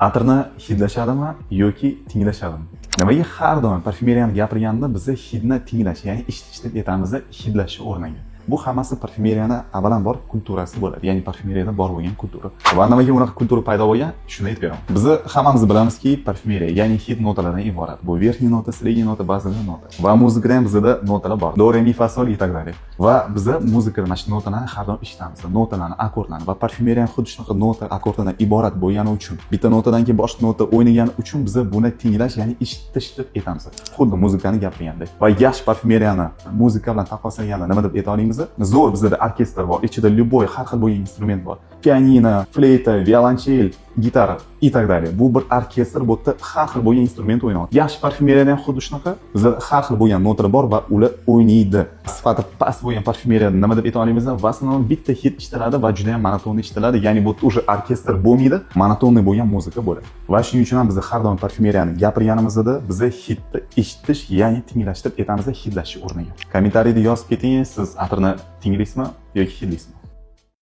Atirni hidlashadimi yoki tinglashadimi? Nimaga har doim parfumeriyani gapirganda bizni hidni tinglash, ya'ni eshitish deb aytamiz, hidlashni o'rniga. Bu hammasi parfumeriyani avvalambor kulturasi bo'ladi, ya'ni parfumeriyada bor bo'lgan kultura. Va nimaga unaqa kultura paydo bo'lgan? Shuni aytib beraman. Biz hammamiz bilamizki, parfumeriya, ya'ni hid notalardan iborat. Bu verniy nota, sredniy nota, bazaviy nota. Va muzikada ham bizda notalar bor. Do, re, mi, fa, sol itag'lari. Va biz muzikada mana shu notalarni har doim eshitamiz. Notalarni, akkordlarni va parfumeriya ham xuddi shunaqa nota, akkordlardan iborat bo'lgani uchun, bitta notadan keyin boshqa nota o'ynagani uchun biz buni tinglash, ya'ni eshitish deb aytamiz. Xuddi muzikani gapirganda. Va yaxshi parfumeriyani muzika bilan taqqoslaganda nima deb ayta olamiz? Zo'r bizda orkestr bor, ichida любой har xil bo'lgan instrument bor. Pianino, fleyta, violonchel, gitara itag'lari. Bu bir orkestr, bu yerda har xil bo'lgan instrument o'ynaydi. Yaxshi parfumeriyada ham xuddi shunaqa, bizda har xil bo'lgan notalar bor va ular o'ynaydi. Sifati past bo'lgan parfumeriyada nima deb ayta olamiz? V основном bitta hid ishitiladi va juda ham monoton ishitiladi. Ya'ni bu уже orkestr bo'lmaydi, monotonniy bo'lgan muzika bo'ladi. Va shuning uchun ham biz har doim parfumeriyani gapirganimizda biz hidni eshitish, ya'ni tinglash deb aytamiz, hidlash o'rniga. Kommentariyda yozib keting, siz atirni tinglaysizmi yoki hidlaysizmi?